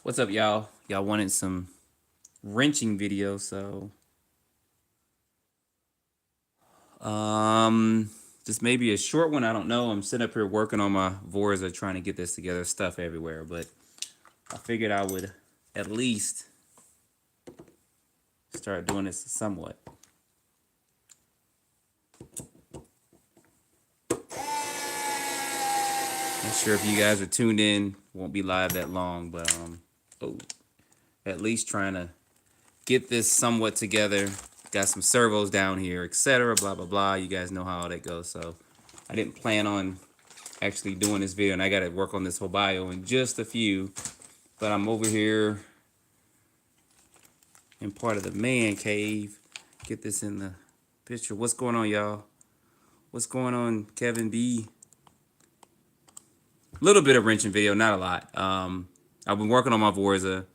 What's up, y'all? Y'all wanted some wrenching video, so um just maybe a short one. I don't know. I'm sitting up here working on my Vorza trying to get this together. Stuff everywhere, but I figured I would at least start doing this somewhat. Not sure if you guys are tuned in. Won't be live that long, but oh, at least trying to get this somewhat together. Got some servos down here, etc. Blah blah blah. You guys know how all that goes. So I didn't plan on actually doing this video, and I got to work on this whole bio in just a few. But I'm over here in part of the man cave. Get this in the picture. What's going on, y'all? What's going on, Kevin B? A little bit of wrenching video, not a lot. I've been working on my Vorza.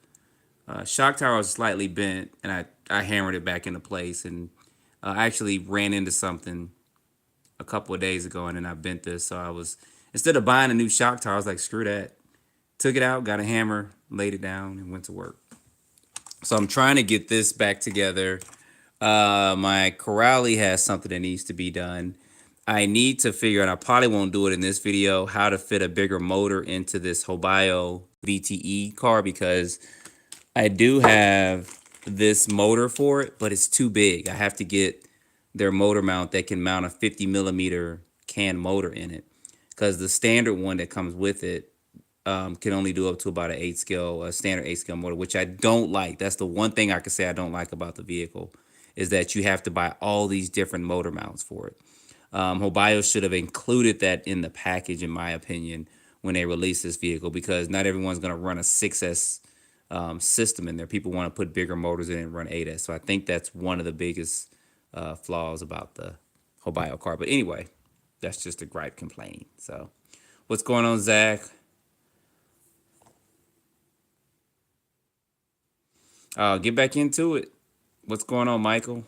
Shock tower was slightly bent, and I hammered it back into place, and I actually ran into something a couple of days ago, and then I bent this. So I was, instead of buying a new shock tower, I was like, screw that. Took it out, got a hammer, laid it down, and went to work. So I'm trying to get this back together. My Corrali has something that needs to be done. I need to figure out, I probably won't do it in this video, how to fit a bigger motor into this Hobio VTE car, because I do have this motor for it, but it's too big. I have to get their motor mount that can mount a 50 millimeter can motor in it, because the standard one that comes with it can only do up to about an 8 scale, a standard 8 scale motor, which I don't like. That's the one thing I can say I don't like about the vehicle, is that you have to buy all these different motor mounts for it. Hobio should have included that in the package, in my opinion, when they release this vehicle, because not everyone's going to run a 6S system in there. People want to put bigger motors in and run 8S. So I think that's one of the biggest flaws about the Hobio car. But anyway, that's just a gripe complaint. So what's going on, Zach? Get back into it. What's going on, Michael?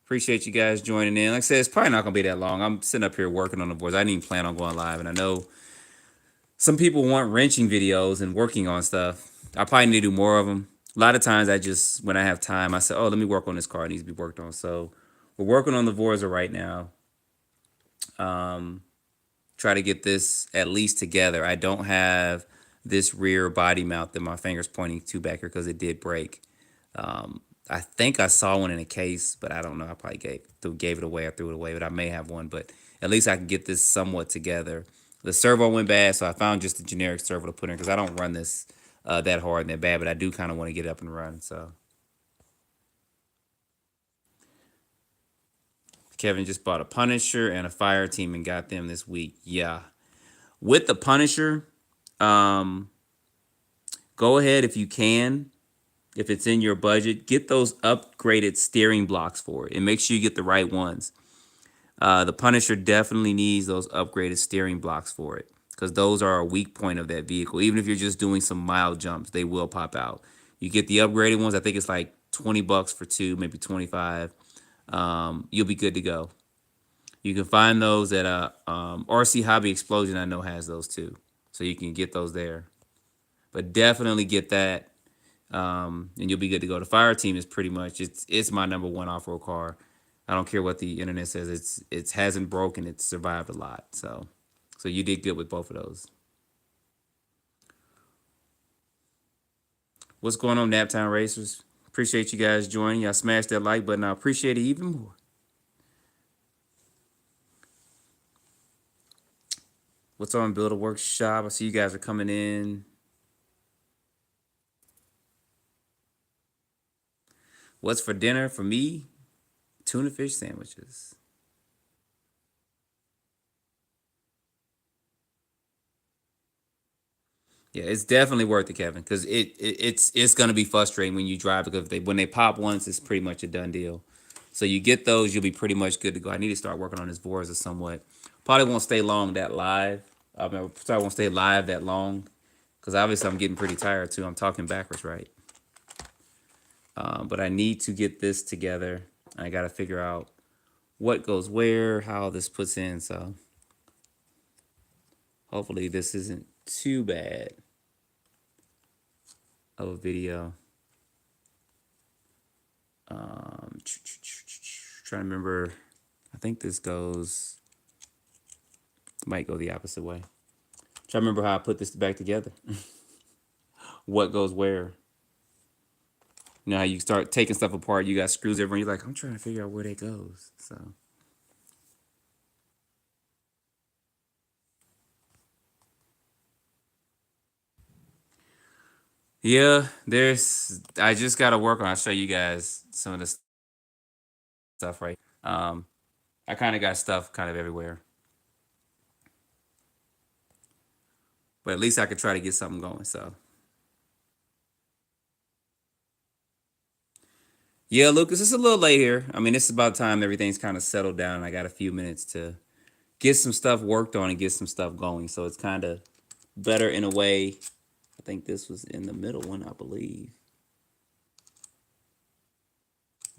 Appreciate you guys joining in. Like I said, it's probably not going to be that long. I'm sitting up here working on the boards. I didn't even plan on going live. And I know some people want wrenching videos and working on stuff. I probably need to do more of them. A lot of times I just, when I have time, I say, oh, let me work on this car. It needs to be worked on. So we're working on the Vorza right now. Try to get this at least together. I don't have this rear body mount that my finger's pointing to back here because it did break. I think I saw one in a case, but I don't know. I probably gave it away or threw it away, but I may have one. But at least I can get this somewhat together. The servo went bad, so I found just a generic servo to put in, because I don't run this that hard and that bad, but I do kind of want to get it up and run. So Kevin just bought a Punisher and a fire team and got them this week. Yeah. With the Punisher, go ahead if you can. If it's in your budget, get those upgraded steering blocks for it, and make sure you get the right ones. The Punisher definitely needs those upgraded steering blocks for it, because those are a weak point of that vehicle. Even if you're just doing some mild jumps, they will pop out. You get the upgraded ones. I think it's like $20 for two, maybe 25. You'll be good to go. You can find those at RC Hobby Explosion. I know has those too, so you can get those there. But definitely get that. And you'll be good to go. The fire team is pretty much, it's my number one off-road car. I don't care what the internet says. It hasn't broken. It's survived a lot. So you did good with both of those. What's going on, Naptown Racers? Appreciate you guys joining. Y'all smash that like button. I appreciate it even more. What's on Build a Workshop? I see you guys are coming in. What's for dinner for me? Tuna fish sandwiches. Yeah, it's definitely worth it, Kevin, because it's gonna be frustrating when you drive, because when they pop once, it's pretty much a done deal. So you get those, you'll be pretty much good to go. I need to start working on this Vorza somewhat. Probably won't stay long that live. I mean, probably won't stay live that long, because obviously I'm getting pretty tired too. I'm talking backwards, right? But I need to get this together. I got to figure out what goes where, how this puts in. So hopefully this isn't too bad. of a video. Trying to remember. I think this goes. Might go the opposite way. Trying to remember how I put this back together. What goes where? You know how you start taking stuff apart. You got screws everywhere. You're like, I'm trying to figure out where that goes. So. Yeah, there's. I just got to work on. I'll show you guys some of the stuff right. I kind of got stuff kind of everywhere, but at least I could try to get something going. So yeah, Lucas, it's a little late here. I mean, it's about time everything's kind of settled down. I got a few minutes to get some stuff worked on and get some stuff going. So it's kind of better in a way. I think this was in the middle one, I believe.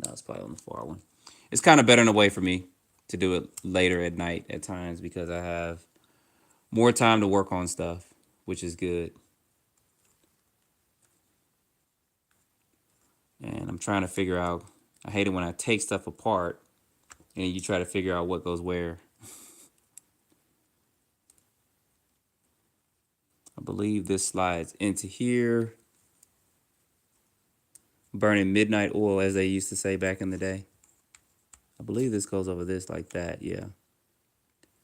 No, it's probably on the far one. It's kind of better in a way for me to do it later at night at times because I have more time to work on stuff, which is good. And I'm trying to figure out, I hate it when I take stuff apart and you try to figure out what goes where. I believe this slides into here. Burning midnight oil, as they used to say back in the day. I believe this goes over this like that, yeah.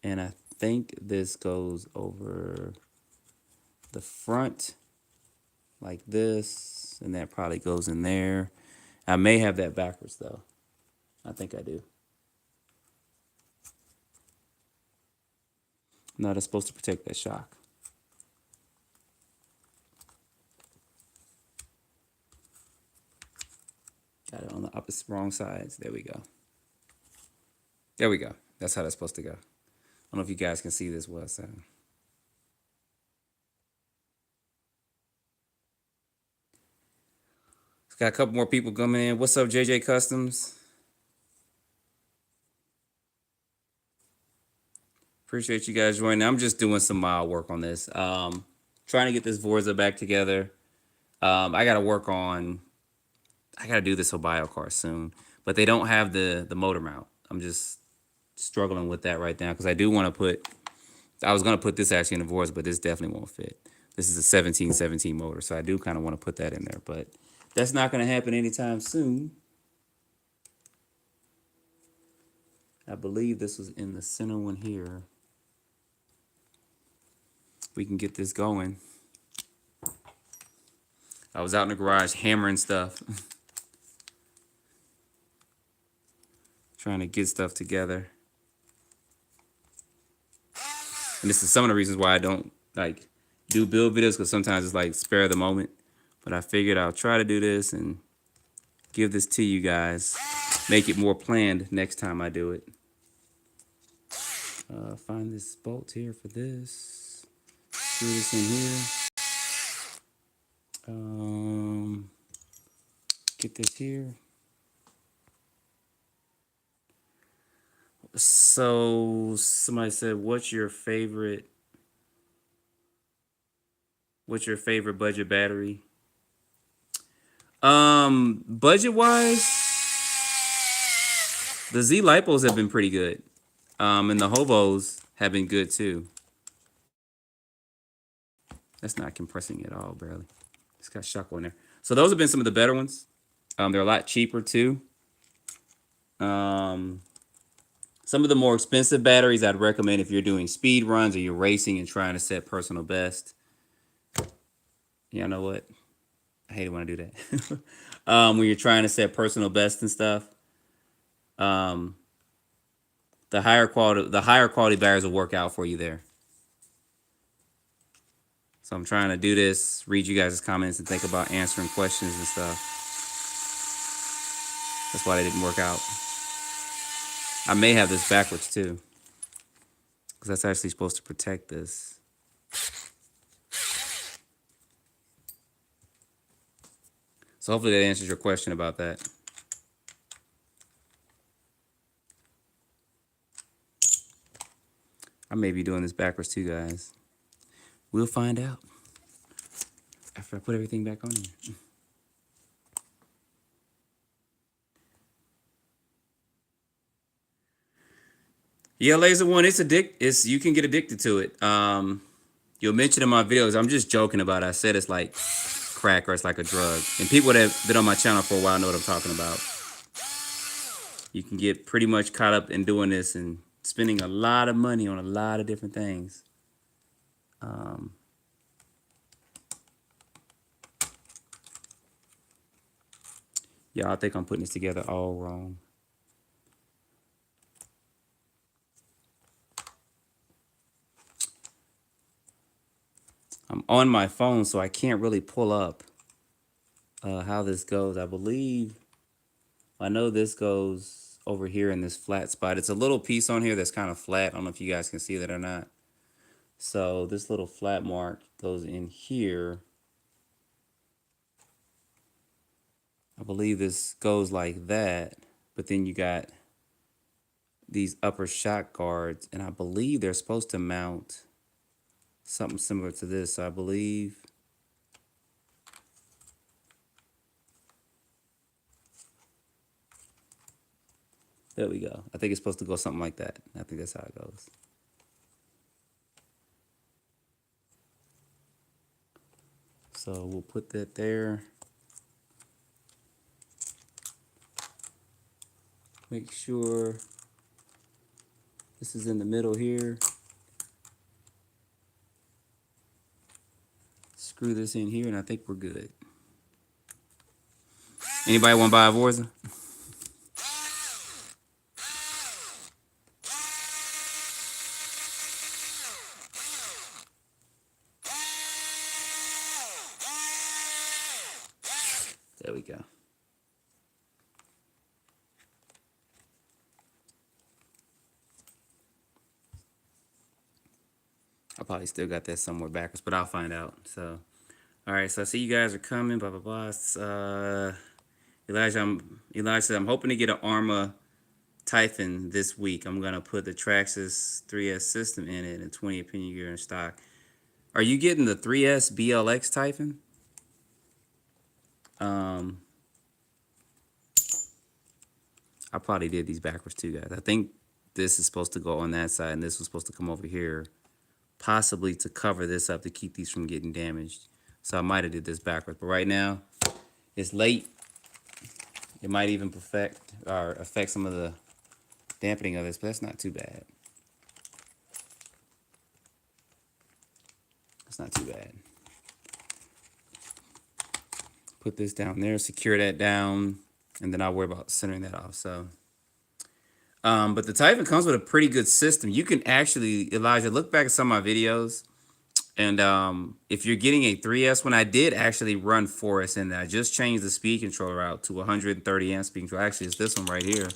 And I think this goes over the front like this, and that probably goes in there. I may have that backwards though. I think I do. No, that's supposed to protect that shock. Got it on the opposite wrong sides. There we go. There we go. That's how that's supposed to go. I don't know if you guys can see this well, so. Got a couple more people coming in. What's up, JJ Customs? Appreciate you guys joining. I'm just doing some mild work on this. Trying to get this Vorza back together. I got to work on. I got to do this Obio car soon, but they don't have the motor mount. I'm just struggling with that right now because I do want to put. I was gonna put this actually in the Vorza, but this definitely won't fit. This is a 1717 motor, so I do kind of want to put that in there, but that's not gonna happen anytime soon. I believe this was in the center one here. We can get this going. I was out in the garage hammering stuff. Trying to get stuff together. And this is some of the reasons why I don't like do build videos, because sometimes it's like spare the moment. But I figured I'll try to do this and give this to you guys. Make it more planned next time I do it. Find this bolt here for this. Screw this in here. Get this here. So somebody said, what's your favorite budget battery? Budget wise, the Z lipos have been pretty good. And the Hovos have been good too. That's not compressing at all, barely. It's got shock on there. So those have been some of the better ones. They're a lot cheaper too. Some of the more expensive batteries I'd recommend if you're doing speed runs or you're racing and trying to set personal best. Yeah, you know what? I hate it when I do that. When you're trying to set personal best and stuff. The higher quality batteries will work out for you there. So I'm trying to do this, read you guys' comments and think about answering questions and stuff. That's why they didn't work out. I may have this backwards too, because that's actually supposed to protect this. So hopefully that answers your question about that. I may be doing this backwards too, guys. We'll find out. After I put everything back on here. Yeah, laser one. It's you can get addicted to it. You'll mention in my videos. I'm just joking about it. I said it's like crack or it's like a drug. And people that have been on my channel for a while know what I'm talking about. You can get pretty much caught up in doing this and spending a lot of money on a lot of different things. Yeah, I think I'm putting this together all wrong. I'm on my phone, so I can't really pull up how this goes. I know this goes over here in this flat spot. It's a little piece on here that's kind of flat. I don't know if you guys can see that or not. So this little flat mark goes in here. I believe this goes like that, but then you got these upper shock guards, and I believe they're supposed to mount something similar to this. So I believe there we go. I think it's supposed to go something like that. I think that's how it goes. So we'll put that there. Make sure this is in the middle here. Screw this in here, and I think we're good. Anybody want to buy a Vorza? There we go. I probably still got that somewhere backwards, but I'll find out. So, all right. So I see you guys are coming. Blah blah blah. Elijah said I'm hoping to get an Arma Typhon this week. I'm gonna put the Traxxas 3S system in it and 20 opinion gear in stock. Are you getting the 3S BLX Typhon? I probably did these backwards too, guys. I think this is supposed to go on that side, and this was supposed to come over here, possibly to cover this up to keep these from getting damaged. So I might have did this backwards, but right now it's late. It might even affect some of the dampening of this, but that's not too bad. It's not too bad. Put this down there, secure that down, and then I'll worry about centering that off. So, but the Typhon comes with a pretty good system. You can actually, Elijah, look back at some of my videos, and if you're getting a 3S, when I did actually run 4S in there, I just changed the speed controller out to 130 amp speed controller. Actually, it's this one right here.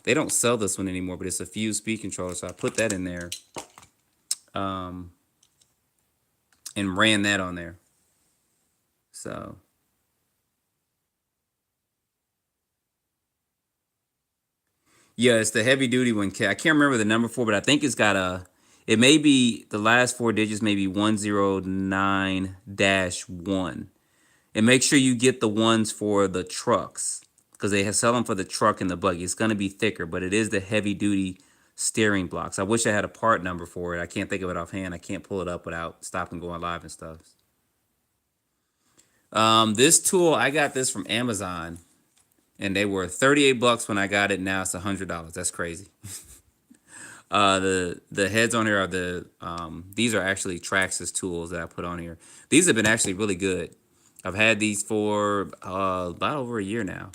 They don't sell this one anymore, but it's a fused speed controller, so I put that in there, and ran that on there. So. Yeah, it's the heavy duty one. I can't remember the number for, but I think it's got it may be the last four digits, maybe 109-1. And make sure you get the ones for the trucks because they sell them for the truck and the buggy. It's going to be thicker, but it is the heavy duty steering blocks. I wish I had a part number for it. I can't think of it offhand. I can't pull it up without stopping going live and stuff. This tool, I got this from Amazon. And they were $38 when I got it. Now it's $100. That's crazy. The heads on here are these are actually Traxxas tools that I put on here. These have been actually really good. I've had these for about over a year now,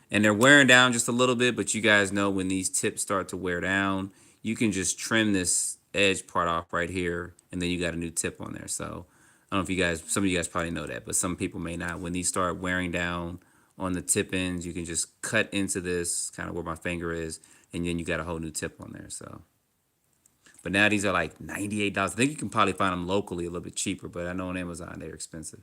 and they're wearing down just a little bit. But you guys know when these tips start to wear down, you can just trim this edge part off right here, and then you got a new tip on there. So I don't know if you guys, some of you guys probably know that, but some people may not. When these start wearing down on the tip ends, you can just cut into this kind of where my finger is, and then you got a whole new tip on there. So, but now these are like $98. I think you can probably find them locally a little bit cheaper, but I know on Amazon they're expensive.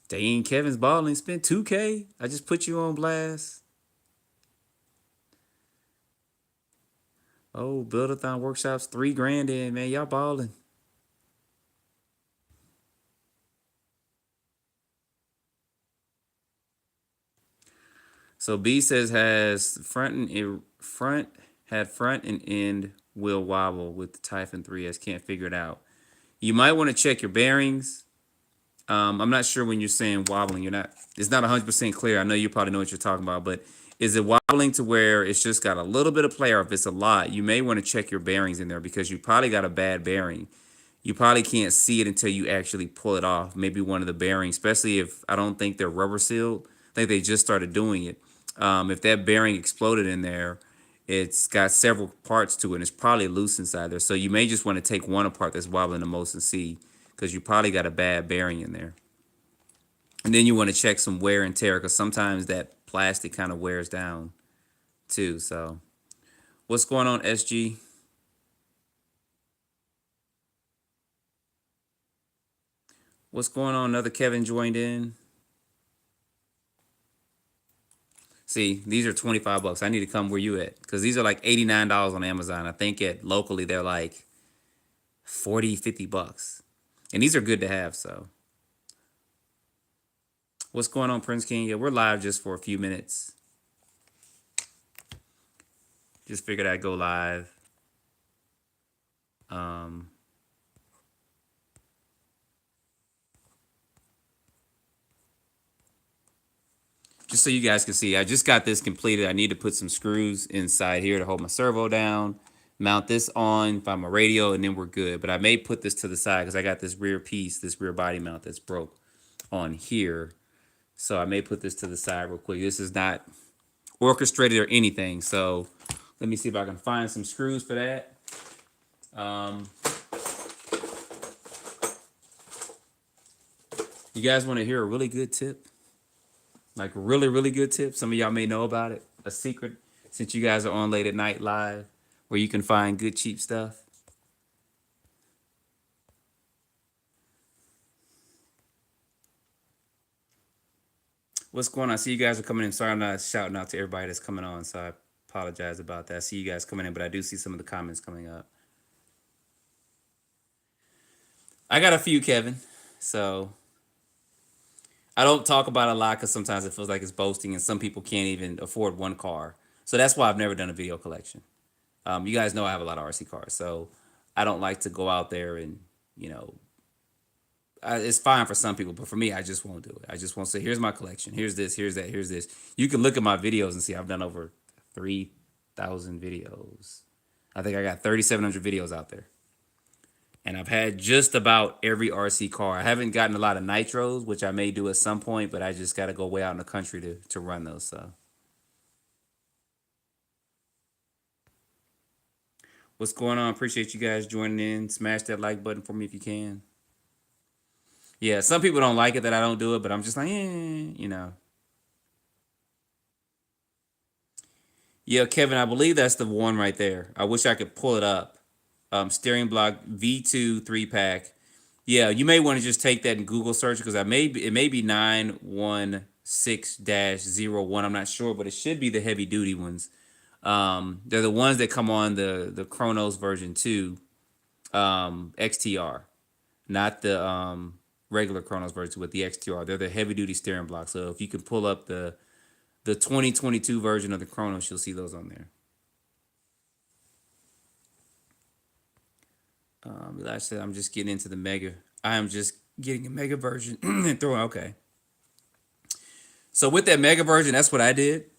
Dang, Kevin's balling. Spent $2K. I just put you on blast. Oh, Build-A-thon workshops, $3 grand in, man. Y'all balling. So B says has front had front and end wheel wobble with the Typhon 3S. Can't figure it out. You might want to check your bearings. I'm not sure when you're saying wobbling. You're not. It's not 100% clear. I know you probably know what you're talking about, but is it wobbling to where it's just got a little bit of play, or if it's a lot, you may want to check your bearings in there because you probably got a bad bearing. You probably can't see it until you actually pull it off. Maybe one of the bearings, especially if I don't think they're rubber sealed. I think they just started doing it. If that bearing exploded in there, it's got several parts to it, and it's probably loose inside there. So you may just want to take one apart that's wobbling the most and see, because you probably got a bad bearing in there. And then you want to check some wear and tear, because sometimes that plastic kind of wears down too. So what's going on, SG? What's going on? Another Kevin joined in. See, these are 25 bucks. I need to come where you at, because these are like $89 on Amazon. I think at locally they're like 40, 50 bucks. And these are good to have. So what's going on, Prince King? Yeah, we're live just for a few minutes. Just figured I'd go live. Just so you guys can see, I just got this completed. I need to put some screws inside here to hold my servo down, mount this on, find my radio, and then we're good. But I may put this to the side because I got this rear piece, this rear body mount that's broke on here. So I may put this to the side real quick. This is not orchestrated or anything. So let me see if I can find some screws for that. You guys want to hear a really good tip? Like really, really good tip. Some of y'all may know about it. A secret, since you guys are on late at night live, where you can find good, cheap stuff. What's going on? I see you guys are coming in. Sorry, I'm not shouting out to everybody that's coming on, so I apologize about that. I see you guys coming in, but I do see some of the comments coming up. I got a few, Kevin. So I don't talk about it a lot because sometimes it feels like it's boasting, and some people can't even afford one car. So that's why I've never done a video collection. You guys know I have a lot of RC cars, so I don't like to go out there and, you know, it's fine for some people, but for me, I just won't do it. I just won't say, here's my collection. Here's this, here's that, here's this. You can look at my videos and see I've done over 3,000 videos. I think I got 3,700 videos out there. And I've had just about every RC car. I haven't gotten a lot of nitros, which I may do at some point, but I just got to go way out in the country to run those. So what's going on? Appreciate you guys joining in. Smash that like button for me if you can. Yeah, some people don't like it that I don't do it, but I'm just like, you know. Yeah, Kevin, I believe that's the one right there. I wish I could pull it up. Steering block V2 3-pack. Yeah, you may want to just take that in Google search, because it may be 916-01. I'm not sure, but it should be the heavy duty ones. They're the ones that come on the Chronos version 2 XTR, not the regular Chronos version 2, with the XTR. They're the heavy duty steering block. So if you can pull up the 2022 version of the Chronos, you'll see those on there. Like I said, I'm just getting into the mega. I am just getting a mega version and throwing. Okay. So with that mega version, that's what I did.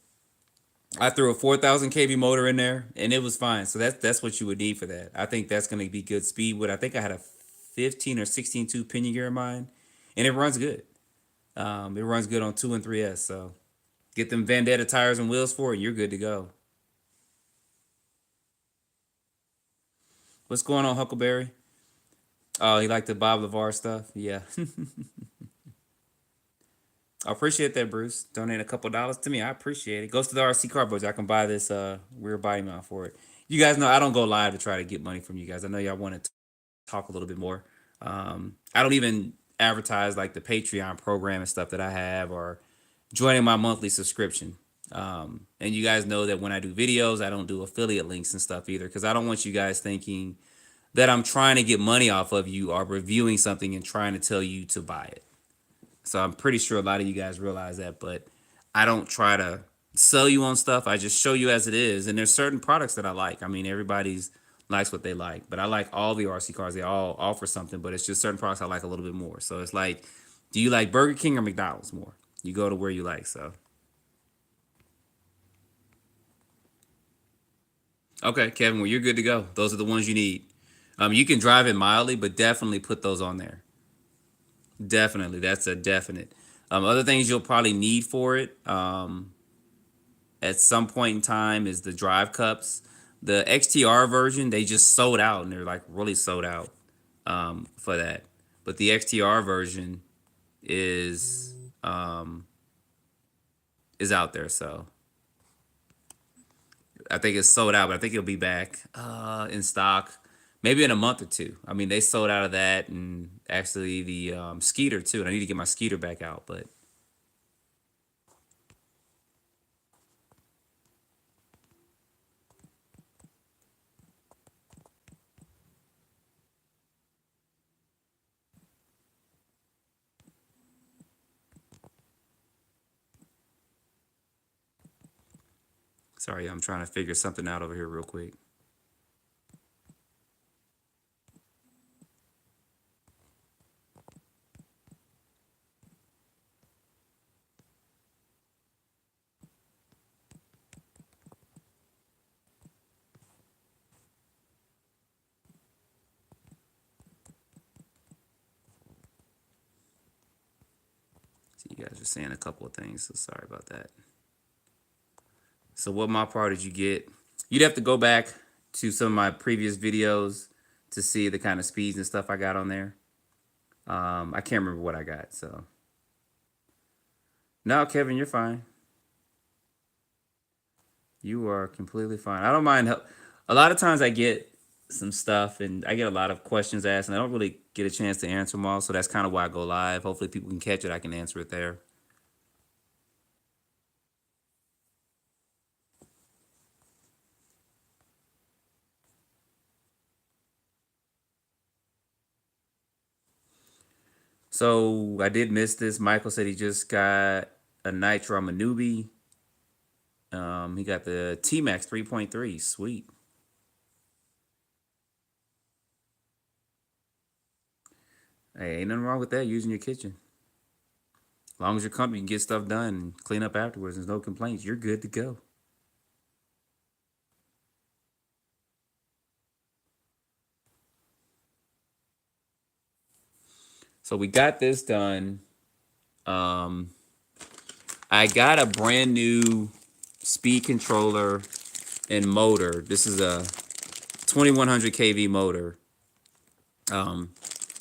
I threw a 4,000 kV motor in there, and it was fine. So that's what you would need for that. I think that's going to be good speed. With I think I had a 15 or 16 tube pinion gear in mine, and it runs good. It runs good on 2 and 3S. So get them Vendetta tires and wheels for it, you're good to go. What's going on, Huckleberry? Oh, he liked the Bob LeVar stuff? Yeah. I appreciate that, Bruce. Donate a couple dollars to me. I appreciate it. Goes to the RC Car Budget. I can buy this rear body mount for it. You guys know I don't go live to try to get money from you guys. I know y'all want to talk a little bit more. I don't even advertise like the Patreon program and stuff that I have, or joining my monthly subscription. And you guys know that when I do videos, I don't do affiliate links and stuff either, because I don't want you guys thinking that I'm trying to get money off of you or reviewing something and trying to tell you to buy it. So I'm pretty sure a lot of you guys realize that, but I don't try to, sell you on stuff. I just show you as it is. And there's certain products that I like. I mean, everybody's likes what they like, but I like all the RC cars. They all offer something, but it's just certain products I like a little bit more. So it's like, do you like Burger King or McDonald's more? You go to where you like. So okay, Kevin, well, you're good to go. Those are the ones you need. You can drive it mildly, but definitely put those on there. Definitely, that's a definite. Other things you'll probably need for it at some point in time is the drive cups. The XTR version, they just sold out, and they're like really sold out for that. But the XTR version is um, is out there, so I think it's sold out. But I think it'll be back in stock maybe in a month or two. I mean, they sold out of that, and actually the Skeeter too. And I need to get my Skeeter back out, but sorry, I'm trying to figure something out over here real quick. So you guys are saying a couple of things, so sorry about that. So what mod part did you get? You'd have to go back to some of my previous videos to see the kind of speeds and stuff I got on there. I can't remember what I got, so. No, Kevin, you're fine. You are completely fine. I don't mind help. A lot of times I get some stuff and I get a lot of questions asked, and I don't really get a chance to answer them all. So that's kind of why I go live. Hopefully, people can catch it. I can answer it there. So I did miss this. Michael said he just got a Nitro. I'm a newbie. He got the T Max 3.3. Sweet. Hey, ain't nothing wrong with that. Using your kitchen. As long as your company can get stuff done and clean up afterwards, there's no complaints. You're good to go. So we got this done. Um, I got a brand new speed controller and motor. This is a 2100 kV motor.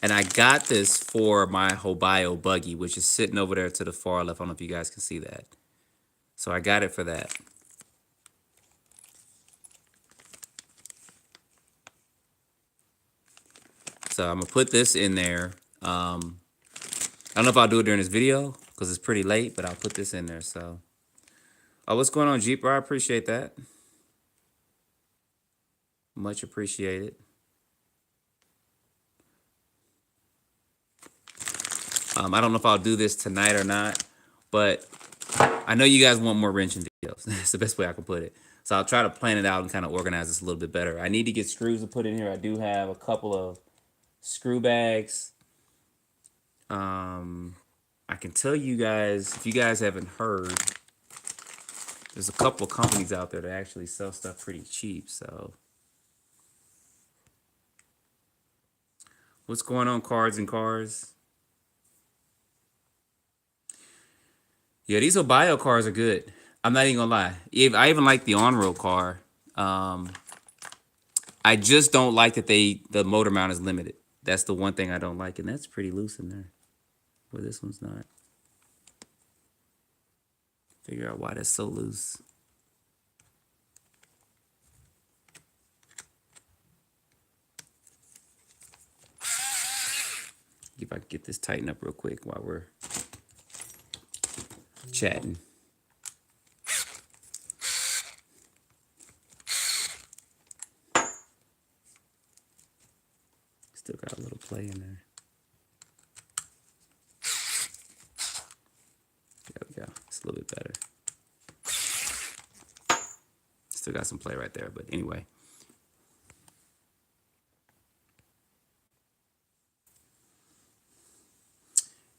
And I got this for my Hobio buggy, which is sitting over there to the far left. I don't know if you guys can see that. So I got it for that. So I'm gonna put this in there. I don't know if I'll do it during this video because it's pretty late, but I'll put this in there. So, oh, what's going on, Jeeper? I appreciate that. Much appreciated. I don't know if I'll do this tonight or not, but I know you guys want more wrenching videos. That's the best way I can put it. So I'll try to plan it out and kind of organize this a little bit better. I need to get screws to put in here. I do have a couple of screw bags. I can tell you guys, if you guys haven't heard, there's a couple of companies out there that actually sell stuff pretty cheap. So what's going on, Cards and Cars? Yeah, these Obio cars are good. I'm not even gonna lie. I even like the on-road car. I just don't like that the motor mount is limited. That's the one thing I don't like, and that's pretty loose in there. Where this one's not. Figure out why that's so loose. If I can get this tightened up real quick while we're chatting. Still got a little play in there. There we go. It's a little bit better. Still got some play right there, but anyway.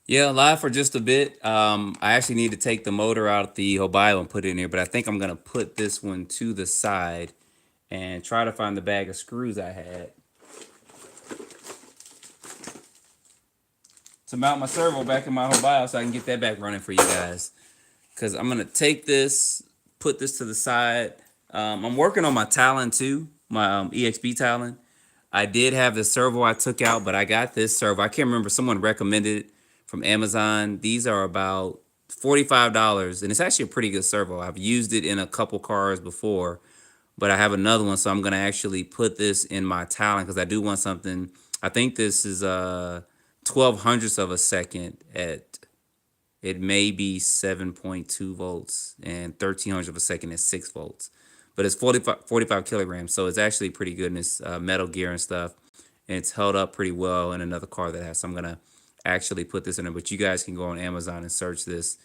Yeah, live for just a bit. I actually need to take the motor out the Hobile and put it in here, but I think I'm gonna put this one to the side and try to find the bag of screws I had to mount my servo back in my Hobile so I can get that back running for you guys. Because I'm gonna take this, put this to the side. I'm working on my Talon too, my EXP Talon. I did have the servo I took out, but I got this servo. I can't remember. Someone recommended it from Amazon. These are about $45, and it's actually a pretty good servo. I've used it in a couple cars before, but I have another one, so I'm gonna actually put this in my Talon because I do want something. I think this is 12 hundredths of a second at it may be 7.2 volts and 1300 of a second at 6 volts. But it's 45 kilograms, so it's actually pretty good in this metal gear and stuff. And it's held up pretty well in another car that has. So I'm going to actually put this in there. But you guys can go on Amazon and search this.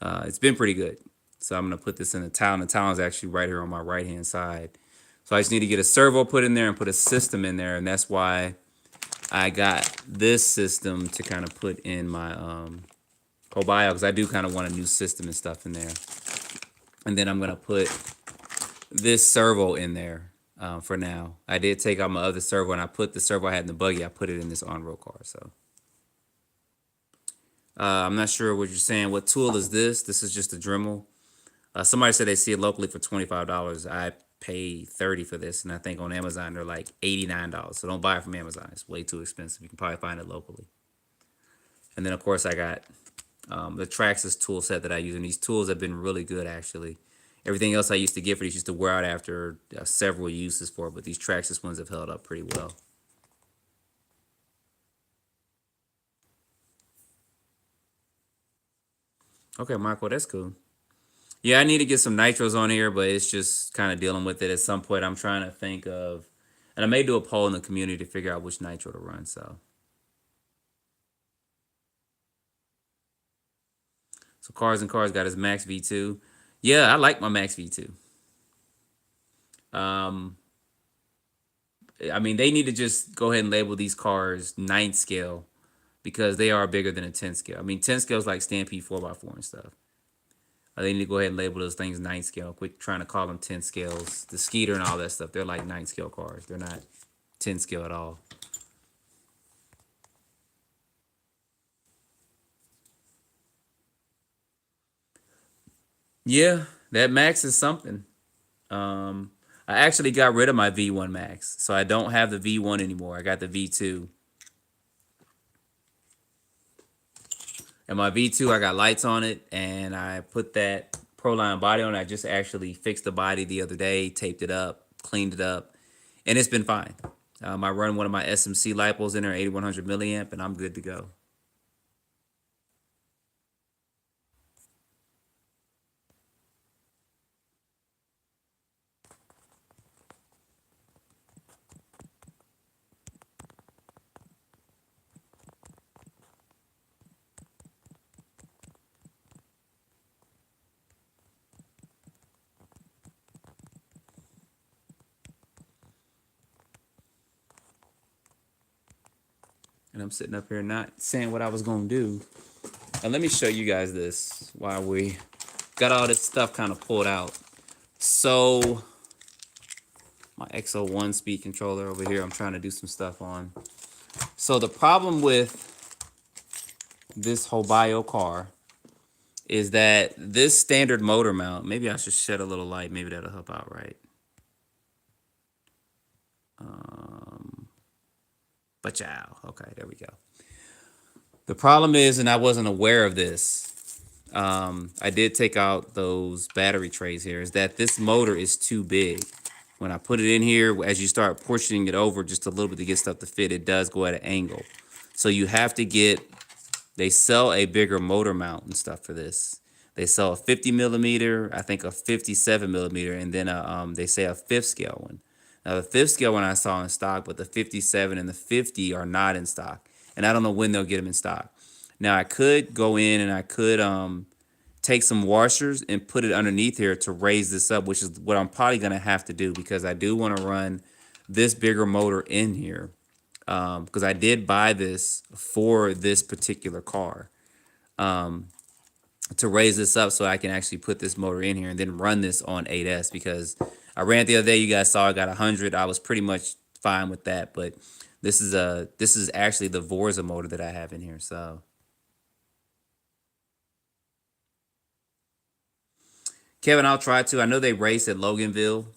It's been pretty good. So I'm going to put this in the Talon. The Talon is actually right here on my right-hand side. So I just need to get a servo put in there and put a system in there. And that's why I got this system to kind of put in my Hobile, because I do kind of want a new system and stuff in there. And then I'm going to put this servo in there for now. I did take out my other servo, and I put the servo I had in the buggy, I put it in this on-road car. So I'm not sure what you're saying. What tool is this? This is just a Dremel. Somebody said they see it locally for $25. I pay $30 for this, and I think on Amazon they're like $89. So don't buy it from Amazon. It's way too expensive. You can probably find it locally. And then, of course, I got the Traxxas tool set that I use, and these tools have been really good, actually. Everything else I used to get for these used to wear out after several uses for it, but these Traxxas ones have held up pretty well. Okay, Michael, that's cool. Yeah, I need to get some nitros on here, but it's just kind of dealing with it. At some point, I'm trying to think of, and I may do a poll in the community to figure out which nitro to run. So Cars and Cars got his Max V2. Yeah, I like my Max V2. I mean, they need to just go ahead and label these cars 9th scale because they are bigger than a 10th scale. I mean, 10 scale is like Stampede 4x4 and stuff. They need to go ahead and label those things 9th scale. Quit trying to call them 10 scales. The Skeeter and all that stuff, they're like 9th scale cars. They're not 10 scale at all. Yeah, that Max is something. I actually got rid of my V1 Max, so I don't have the V1 anymore. I got the V2. And my V2, I got lights on it, and I put that Proline body on it. I just actually fixed the body the other day, taped it up, cleaned it up, and it's been fine. I run one of my SMC lipos in there, 8100 milliamp, and I'm good to go. And I'm sitting up here not saying what I was going to do. And let me show you guys this while we got all this stuff kind of pulled out. So my XO1 speed controller over here, I'm trying to do some stuff on. So the problem with this Hobile car is that this standard motor mount, maybe I should shed a little light, maybe that'll help out, right? But yeah, okay, there we go. The problem is, and I wasn't aware of this, I did take out those battery trays here, is that this motor is too big. When I put it in here, as you start pushing it over just a little bit to get stuff to fit, it does go at an angle. So you have to get, they sell a bigger motor mount and stuff for this. They sell a 50 millimeter, I think a 57 millimeter, and then they say a 5th scale one. Now the 5th scale one I saw in stock, but the 57 and the 50 are not in stock. And I don't know when they'll get them in stock. Now I could go in and I could take some washers and put it underneath here to raise this up, which is what I'm probably gonna have to do because I do want to run this bigger motor in here. Because I did buy this for this particular car, to raise this up so I can actually put this motor in here and then run this on 8S, because I ran it the other day. You guys saw I got 100. I was pretty much fine with that, but this is actually the Vorza motor that I have in here. So Kevin, I'll try to. I know they race at Loganville.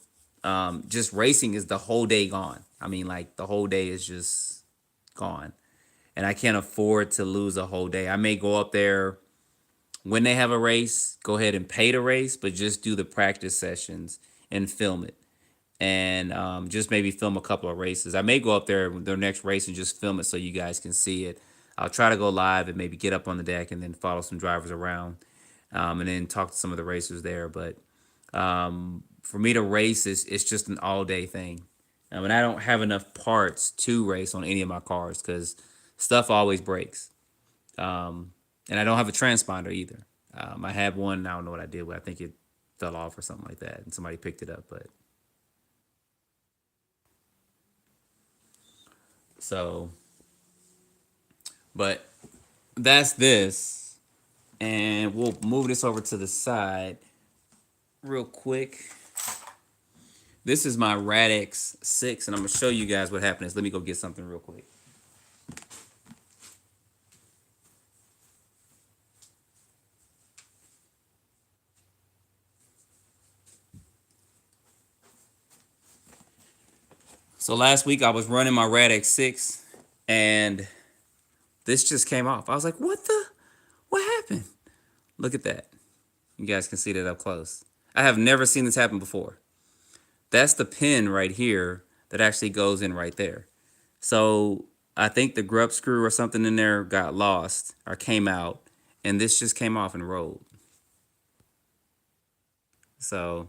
Just racing is the whole day gone. I mean, like the whole day is just gone, and I can't afford to lose a whole day. I may go up there when they have a race, go ahead and pay to race, but just do the practice sessions and film it. And just maybe film a couple of races. I may go up there their next race and just film it so you guys can see it. I'll try to go live and maybe get up on the deck and then follow some drivers around, and then talk to some of the racers there. But for me to race, it's just an all day thing. And I don't have enough parts to race on any of my cars because stuff always breaks. And I don't have a transponder either. I had one. I don't know what I did with. I think it fell off or something like that, and somebody picked it up. But so, but that's this, and we'll move this over to the side real quick. This is my Radix 6, and I'm gonna show you guys what happened. Let me go get something real quick. So last week I was running my Radix 6 and this just came off. I was like, what happened? Look at that. You guys can see that up close. I have never seen this happen before. That's the pin right here that actually goes in right there. So I think the grub screw or something in there got lost or came out, and this just came off and rolled. So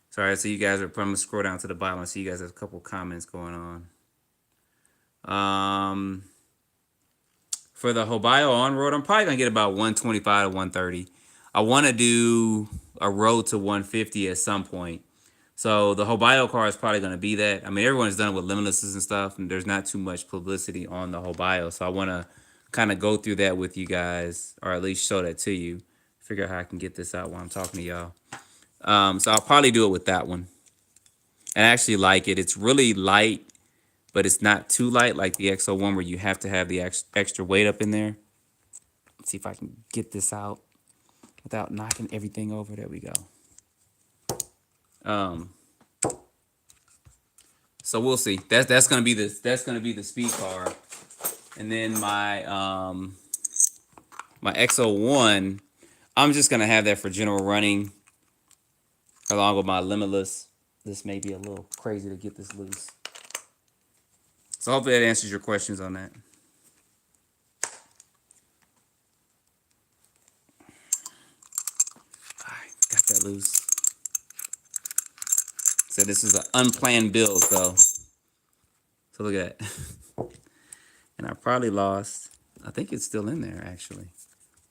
sorry, so you guys are. I'm gonna scroll down to the bottom. I see you guys have a couple comments going on. For the Hobayo on road, I'm probably gonna get about 125 to 130. I want to do a road to 150 at some point. So the Hobayo car is probably gonna be that. I mean, everyone's done it with limitlesses and stuff, and there's not too much publicity on the Hobayo. So I want to kind of go through that with you guys, or at least show that to you. Figure out how I can get this out while I'm talking to y'all. So I'll probably do it with that one. And I actually like it. It's really light, but it's not too light like the XO1 where you have to have the extra weight up in there. Let's see if I can get this out without knocking everything over. There we go. So we'll see. That's gonna be the speed car, and then my my XO1, I'm just gonna have that for general running, along with my limitless. This may be a little crazy to get this loose. So hopefully that answers your questions on that. All right, got that loose. So this is an unplanned build, so look at that. And I probably lost. I think it's still in there actually.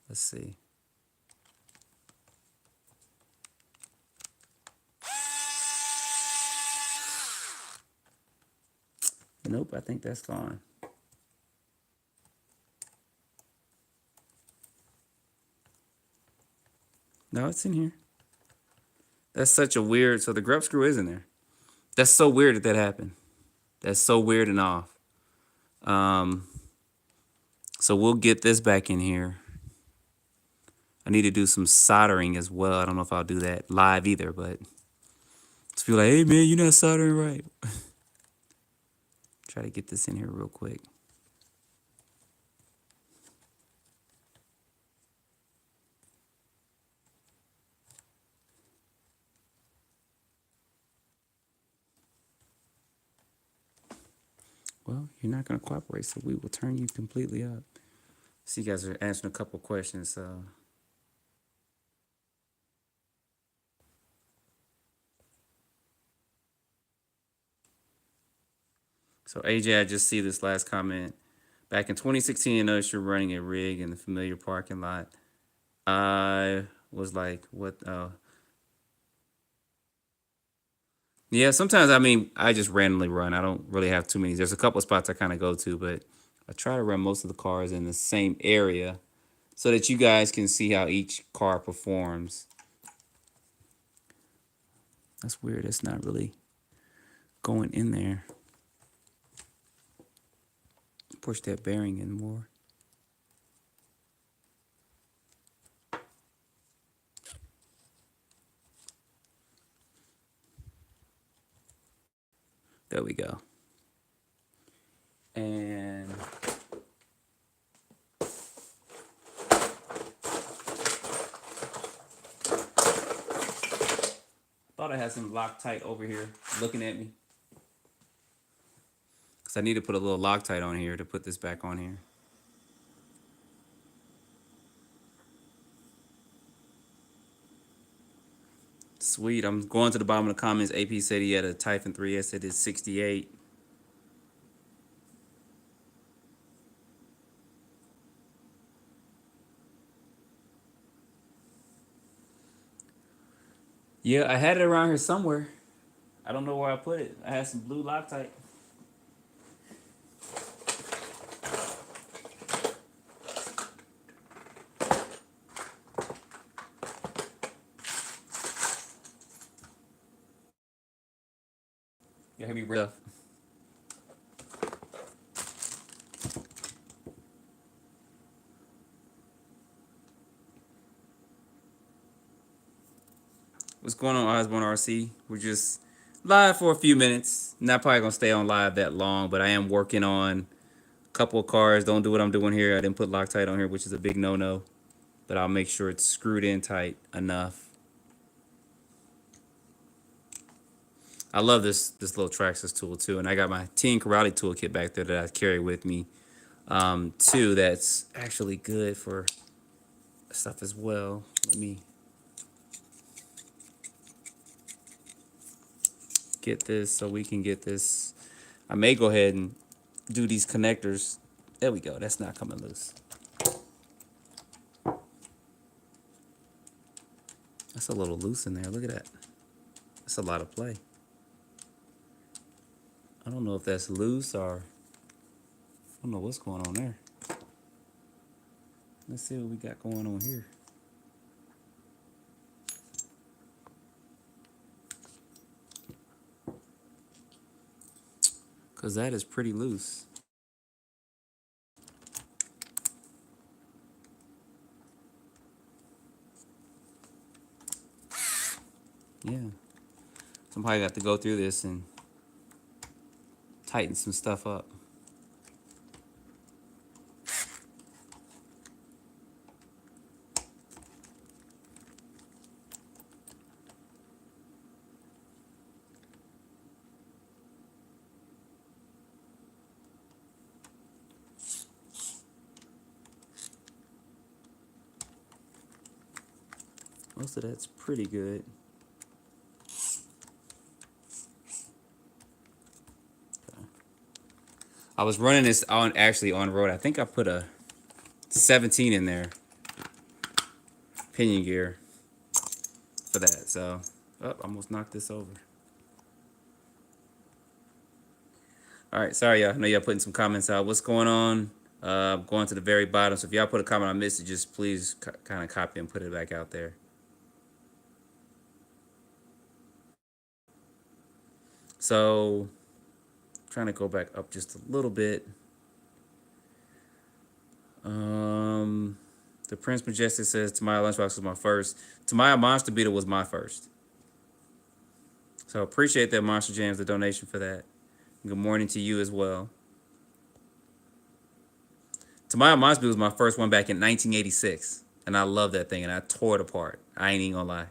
Let's see. Nope, I think that's gone. No, it's in here. That's such a weird. So the grub screw is in there. That's so weird that happened. That's so weird and off. So we'll get this back in here. I need to do some soldering as well. I don't know if I'll do that live either, but it's feel like, hey man, you're not soldering right. Try to get this in here real quick. Well, you're not going to cooperate, so we will turn you completely up. So you guys are answering a couple questions. So AJ, I just see this last comment Back in 2016, I noticed you're running a rig in the familiar parking lot. I was like, what? Yeah, sometimes I mean, I just randomly run. I don't really have too many. There's a couple of spots I kind of go to, but I try to run most of the cars in the same area so that you guys can see how each car performs. That's weird. It's not really going in there. Push that bearing in more. There we go. And thought I had some Loctite over here looking at me. Because I need to put a little Loctite on here to put this back on here. Sweet. I'm going to the bottom of the comments. AP said he had a Typhon 3S that is 68. Yeah, I had it around here somewhere. I don't know where I put it. I had some blue Loctite. You hear me rough. What's going on, Osborne RC? We're just live for a few minutes. Not probably gonna stay on live that long, but I am working on a couple of cars. Don't do what I'm doing here. I didn't put Loctite on here, which is a big no-no. But I'll make sure it's screwed in tight enough. I love this little Traxxas tool too, and I got my Teen Karate toolkit back there that I carry with me too. That's actually good for stuff as well. Let me get this so we can get this. I may go ahead and do these connectors. There we go. That's not coming loose. That's a little loose in there. Look at that. That's a lot of play. I don't know if that's loose or I don't know what's going on there. Let's see what we got going on here. Because that is pretty loose. Yeah. Somebody got to go through this and tighten some stuff up. Most of that's pretty good. I was running this on road. I think I put a 17 in there. Pinion gear for that. So, almost knocked this over. All right, sorry y'all. I know y'all putting some comments out. What's going on? I'm going to the very bottom. So if y'all put a comment I missed it, just please kind of copy and put it back out there. So, trying to go back up just a little bit. The Prince Majestic says Tamaya Lunchbox was my first. Tamaya Monster Beetle was my first. So appreciate that, Monster Jams, the donation for that. Good morning to you as well. Tamaya Monster Beetle was my first one back in 1986. And I love that thing, and I tore it apart. I ain't even gonna lie.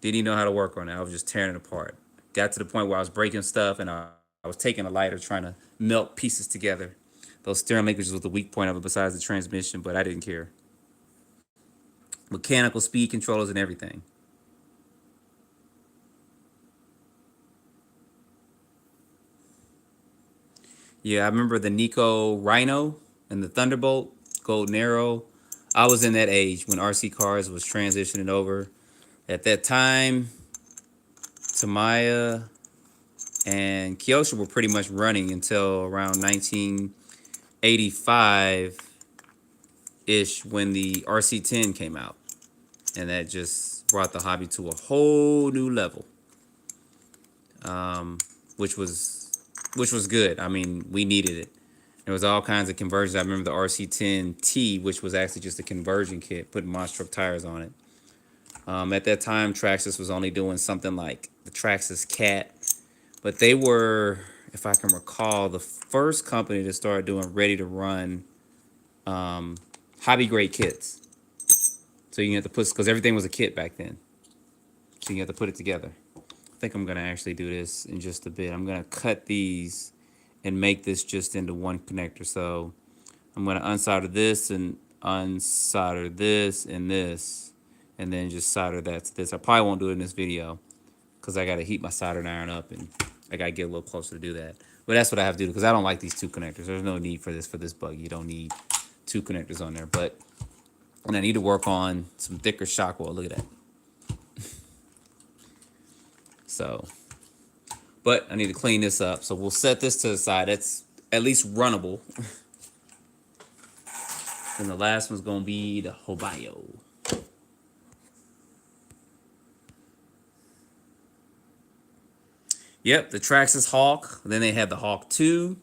Didn't even know how to work on it. I was just tearing it apart. Got to the point where I was breaking stuff, and I was taking a lighter trying to melt pieces together. Those steering linkages was the weak point of it besides the transmission, but I didn't care. Mechanical speed controllers and everything. Yeah, I remember the Nico Rhino and the Thunderbolt, Golden Arrow. I was in that age when RC cars was transitioning over. At that time, Tamiya and Kyosho were pretty much running until around 1985 ish when the RC10 came out. And that just brought the hobby to a whole new level, which was which was good. I mean, we needed it. There was all kinds of conversions. I remember the RC10T, which was actually just a conversion kit, putting monster truck tires on it. At that time, Traxxas was only doing something like the Traxxas Cat, but they were, if I can recall, the first company to start doing ready to run hobby grade kits. So you have to put, because everything was a kit back then. So you have to put it together. I think I'm going to actually do this in just a bit. I'm going to cut these and make this just into one connector. So I'm going to unsolder this and unsolder this and then just solder that to this. I probably won't do it in this video because I got to heat my soldering iron up and I got to get a little closer to do that. But that's what I have to do because I don't like these two connectors. There's no need for this bug. You don't need two connectors on there. But, and I need to work on some thicker shock wall. Look at that. So, but I need to clean this up. So we'll set this to the side. That's at least runnable. And the last one's going to be the Hobayo. Yep, the Traxxas Hawk. Then they had the Hawk 2.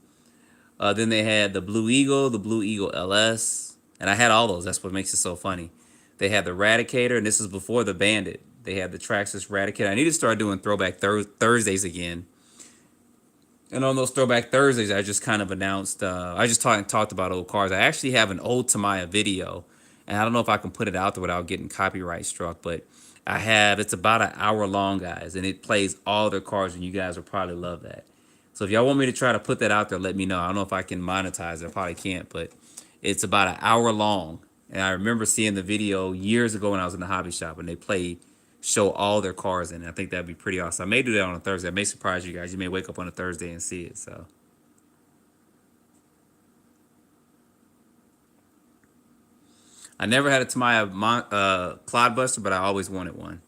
Then they had the Blue Eagle LS. And I had all those. That's what makes it so funny. They had the Radicator, and this is before the Bandit. They had the Traxxas Radicator. I need to start doing Throwback Thursdays again. And on those Throwback Thursdays, I just kind of announced, I just talked about old cars. I actually have an old Tamiya video, and I don't know if I can put it out there without getting copyright struck, but I have, it's about an hour long, guys, and it plays all their cars, and you guys will probably love that. So if y'all want me to try to put that out there, let me know. I don't know if I can monetize it. I probably can't, but it's about an hour long. And I remember seeing the video years ago when I was in the hobby shop, and they show all their cars in it. I think that'd be pretty awesome. I may do that on a Thursday. I may surprise you guys. You may wake up on a Thursday and see it. So I never had a Tamiya Clodbuster, but I always wanted one.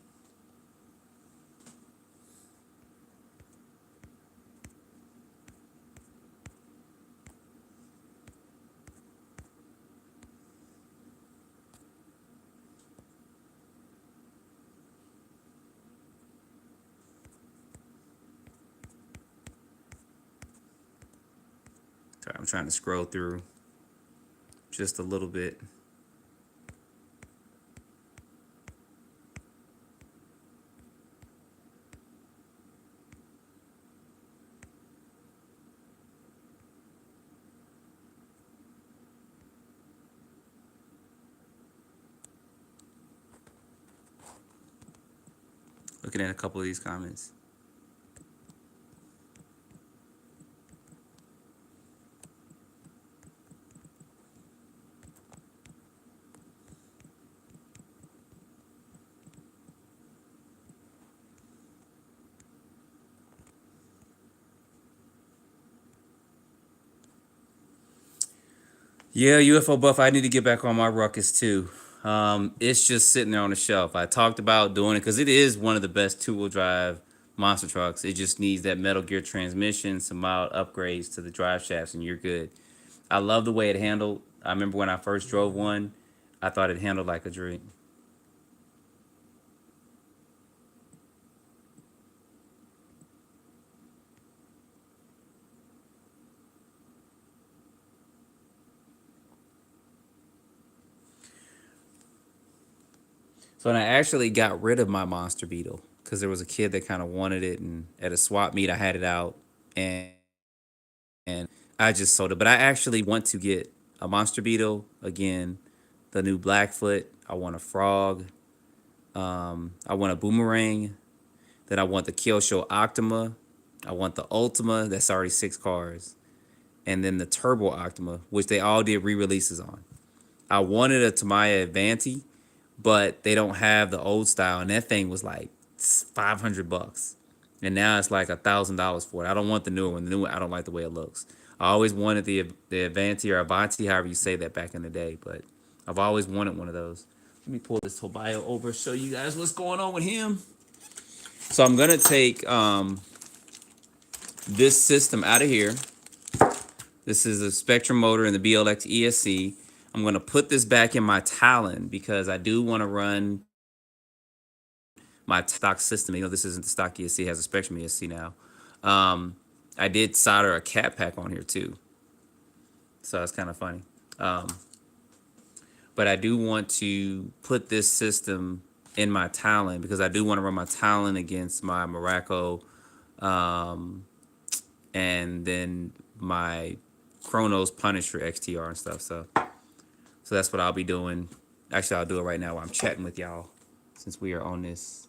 Sorry, I'm trying to scroll through just a little bit. Looking at a couple of these comments. Yeah, UFO Buff, I need to get back on my Ruckus too. It's just sitting there on the shelf. I talked about doing it because it is one of the best two-wheel drive monster trucks. It just needs that Metal Gear transmission, some mild upgrades to the drive shafts, and you're good. I love the way it handled. I remember when I first drove one, I thought it handled like a dream. So and I actually got rid of my Monster Beetle because there was a kid that kind of wanted it, and at a swap meet I had it out, and I just sold it. But I actually want to get a Monster Beetle again, the new Blackfoot. I want a Frog. I want a Boomerang. Then I want the Kyosho Optima. I want the Ultima. That's already 6 cars, and then the Turbo Optima, which they all did re-releases on. I wanted a Tamiya Avanti, but they don't have the old style, and that thing was like $500. and now it's like $1,000 for it. I don't want the newer one. The new one, I don't like the way it looks. I always wanted the Avanti or Avanti, however you say that back in the day, but I've always wanted one of those. Let me pull this Tobayo over, show you guys what's going on with him. So I'm gonna take this system out of here. This is a Spectrum motor and the BLX ESC. I'm gonna put this back in my Talon because I do want to run my stock system. You know, this isn't the stock ESC; it has a Spectrum ESC now. I did solder a cat pack on here too, so it's kind of funny. But I do want to put this system in my Talon because I do want to run my Talon against my Morocco, and then my Chronos Punisher XTR and stuff. So that's what I'll be doing. Actually, I'll do it right now while I'm chatting with y'all, since we are on this.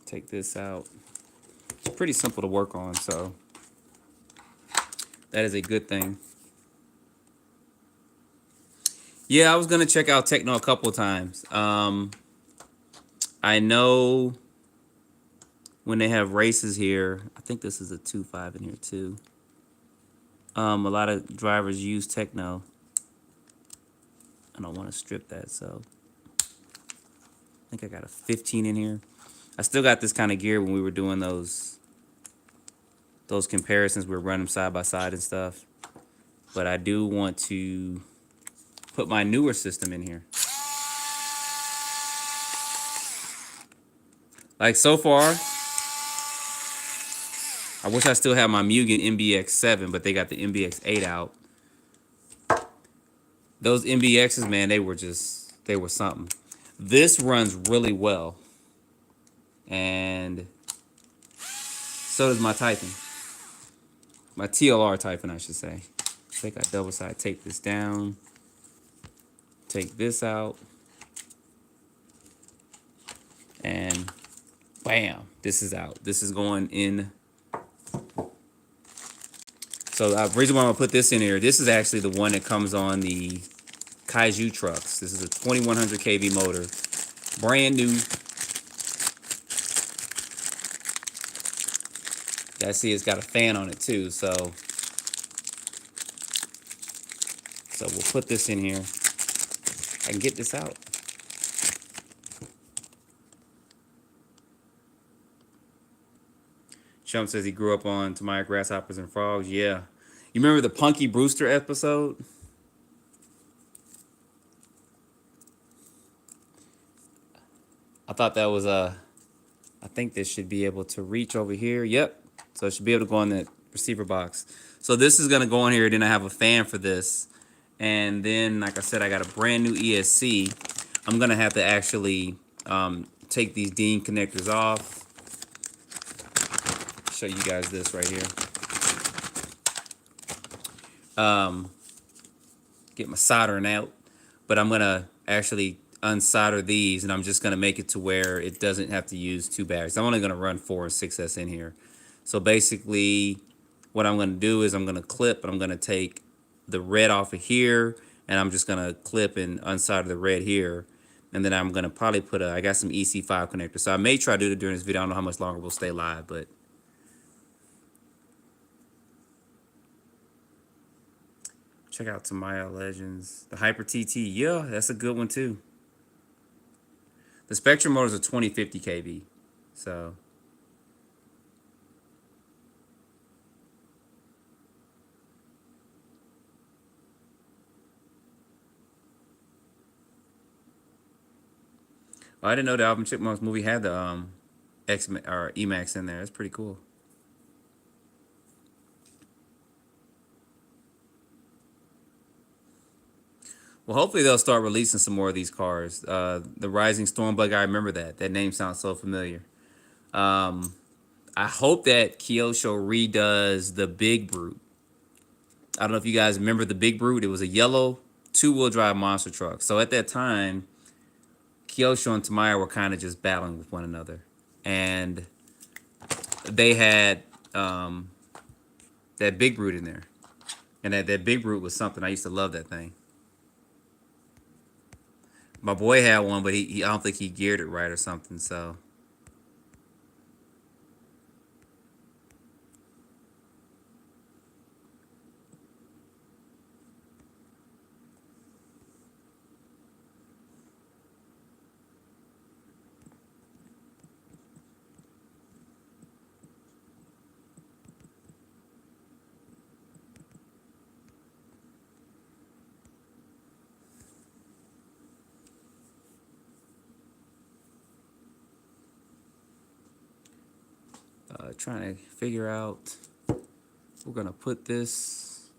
Take this out. It's pretty simple to work on, so that is a good thing. Yeah, I was gonna check out Techno a couple of times. I know when they have races here, I think this is a 2.5 in here too. A lot of drivers use Techno. I don't want to strip that, so I think I got a 15 in here. I still got this kind of gear when we were doing those comparisons. We were running them side by side and stuff. But I do want to put my newer system in here. Like so far, I wish I still had my Mugen MBX7, but they got the MBX8 out. Those MBXs, man, they were something. This runs really well. And so does my typing. My TLR typing, I should say. I think I double side tape this down. Take this out. And bam, this is out. This is going in. So the reason why I'm gonna put this in here, this is actually the one that comes on the Kaiju trucks. This is a 2100 kV motor, brand new. I see it's got a fan on it too, so we'll put this in here. I can get this out. Chump says he grew up on Tamaya Grasshoppers and Frogs. Yeah. You remember the Punky Brewster episode? I thought that was I think this should be able to reach over here. Yep. So it should be able to go in the receiver box. So this is going to go in here. Then I have a fan for this. And then, like I said, I got a brand new ESC. I'm going to have to actually take these Dean connectors off. Show you guys this right here. Get my soldering out. But I'm going to actually unsolder these, and I'm just going to make it to where it doesn't have to use two batteries. I'm only going to run 4 and 6S in here. So basically, what I'm going to do is I'm going to clip, and I'm going to take the red off of here, and I'm just going to clip and unsolder the red here. And then I'm going to probably put I got some EC5 connectors. So I may try to do it during this video. I don't know how much longer we'll stay live, but check out Tamaya Legends. The Hyper TT, yeah, that's a good one too. The Spectrum motors are 2050 kV, so. Oh, I didn't know the Alvin Chipmunks movie had the X or Emax in there. That's pretty cool. Well, hopefully they'll start releasing some more of these cars. The Rising Stormbug, I remember that. That name sounds so familiar. I hope that Kyosho redoes the Big Brute. I don't know if you guys remember the Big Brute. It was a yellow 2-wheel drive monster truck. So at that time, Kyosho and Tamaya were kind of just battling with one another. And they had um, that big root in there, and that big root was something I used to love that thing. My boy had one, but he I don't think he geared it right or something. So trying to figure out. We're gonna put this,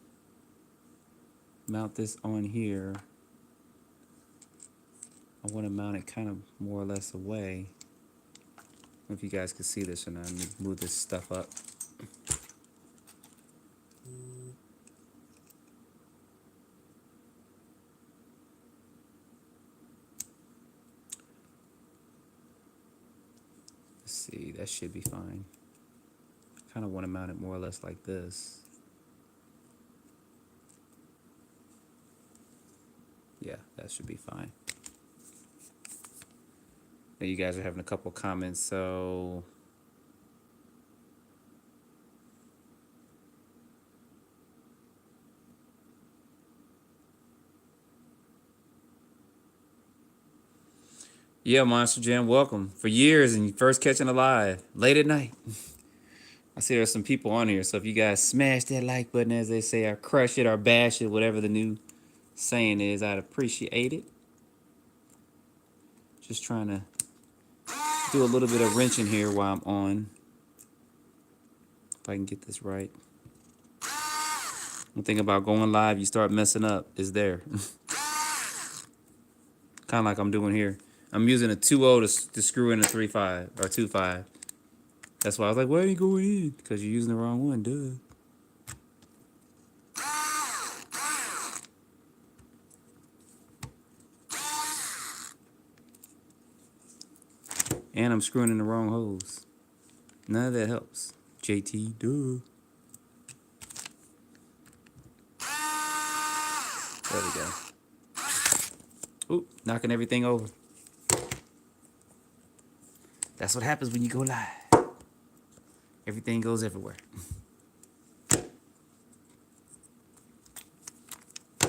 mount this on here. I want to mount it kind of more or less away. I don't know if you guys can see this or not. Let me move this stuff up. Let's see, that should be fine. Kind of want to mount it more or less like this. Yeah, that should be fine. Now you guys are having a couple comments, so yeah, Monster Jam, welcome. For years and first catching a live late at night. I see there's some people on here, so if you guys smash that like button, as they say, or crush it or bash it, whatever the new saying is, I'd appreciate it. Just trying to do a little bit of wrenching here while I'm on. If I can get this right. One thing about going live, you start messing up, is there. Kind of like I'm doing here. I'm using a 2.0 to screw in a 3.5 or 2.5. That's why I was like, why are you going in? Because you're using the wrong one, duh. And I'm screwing in the wrong holes. None of that helps. Jaytee, duh. There we go. Oop, knocking everything over. That's what happens when you go live. Everything goes everywhere.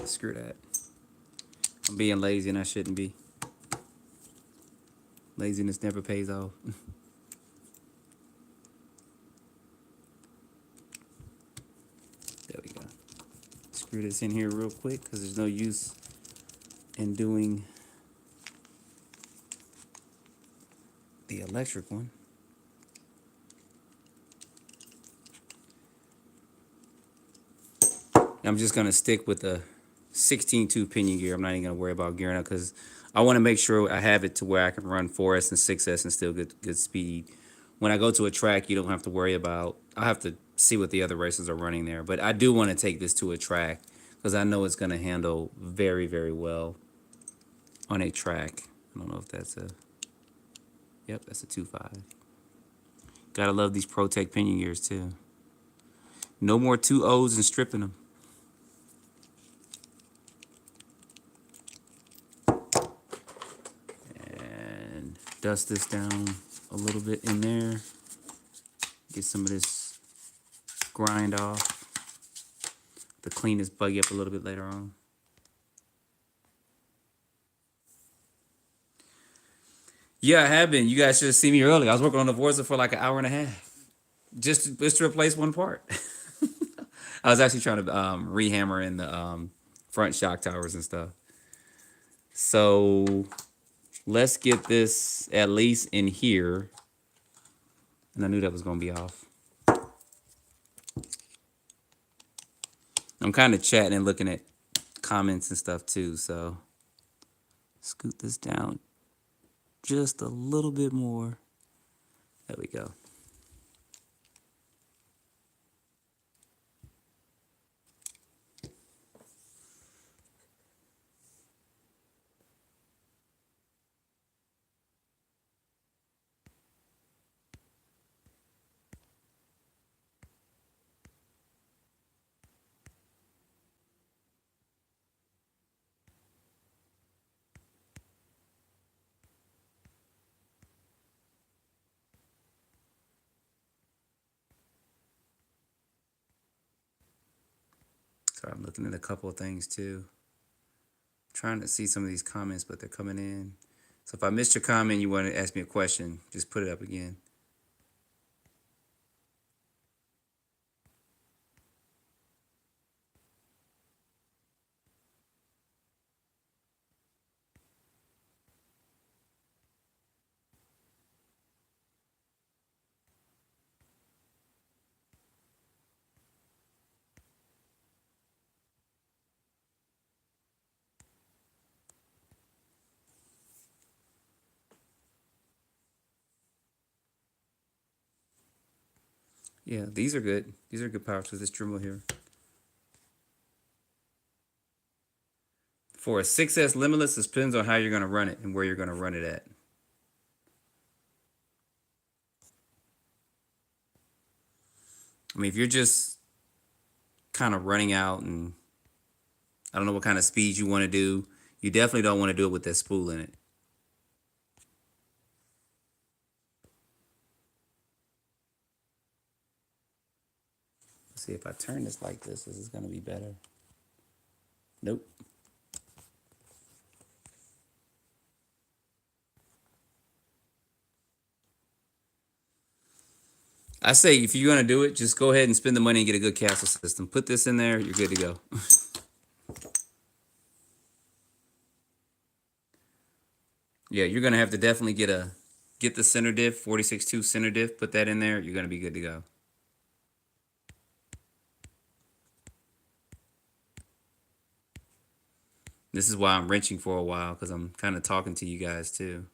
Screw that. I'm being lazy and I shouldn't be. Laziness never pays off. There we go. Screw this in here real quick because there's no use in doing the electric one. I'm just going to stick with the 16-2 pinion gear. I'm not even going to worry about gearing up because I want to make sure I have it to where I can run 4S and 6S and still get good speed. When I go to a track, you don't have to worry about, I have to see what the other racers are running there. But I do want to take this to a track because I know it's going to handle very, very well on a track. I don't know if that's a, yep, that's a 2.5. Gotta love these ProTech pinion gears too. No more 2.0s and stripping them. And dust this down a little bit in there. Get some of this grind off. To clean this buggy up a little bit later on. Yeah, I have been. You guys should have seen me earlier. I was working on the Forza for like an hour and a half. Just to replace one part. I was actually trying to rehammer in the front shock towers and stuff. So let's get this at least in here. And I knew that was going to be off. I'm kind of chatting and looking at comments and stuff too. So scoot this down just a little bit more. There we go. So I'm looking at a couple of things too. Trying to see some of these comments, but they're coming in. So if I missed your comment, you want to ask me a question, just put it up again. Yeah, these are good. These are good power tools. This Dremel here. For a 6S limitless, it depends on how you're going to run it and where you're going to run it at. I mean, if you're just kind of running out and I don't know what kind of speed you want to do, you definitely don't want to do it with that spool in it. Let's see if I turn this like this is going to be better. Nope. I say if you're going to do it, just go ahead and spend the money and get a good castle system. Put this in there, you're good to go. Yeah, you're going to have to definitely get the center diff, 46.2 center diff, put that in there, you're going to be good to go. This is why I'm wrenching for a while, because I'm kind of talking to you guys too.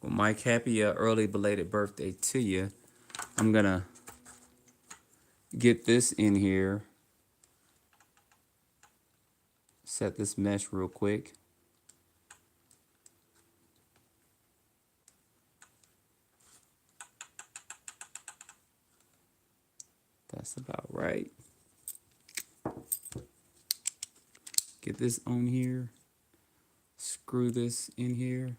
Well, Mike, happy early belated birthday to you. I'm going to get this in here. Set this mesh real quick. That's about right. Get this on here. Screw this in here.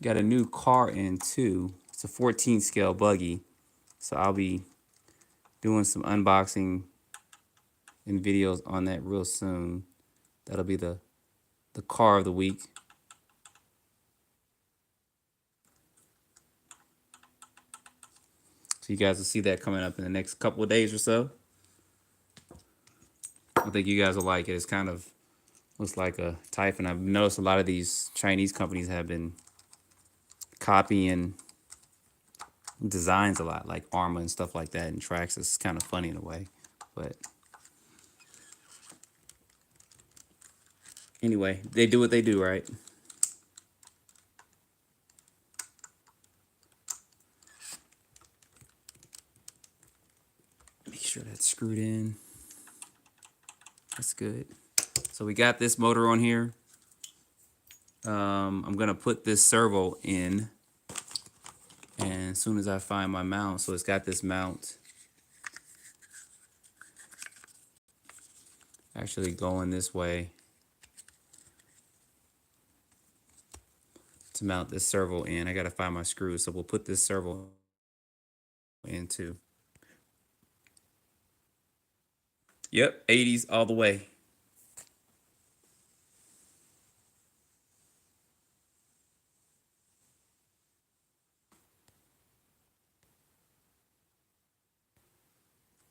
Got a new car in too. It's a 14 scale buggy. So I'll be doing some unboxing and videos on that real soon. That'll be the car of the week. So you guys will see that coming up in the next couple of days or so. I think you guys will like it. It's kind of looks like a type, and I've noticed a lot of these Chinese companies have been copying designs a lot, like Arma and stuff like that, and tracks. It's kind of funny in a way, but anyway, they do what they do, right? Make sure that's screwed in. That's good. So we got this motor on here. I'm gonna put this servo in, and as soon as I find my mount, so it's got this mount actually going this way to mount this servo in. I gotta find my screws, so we'll put this servo in too. Yep, 80s all the way.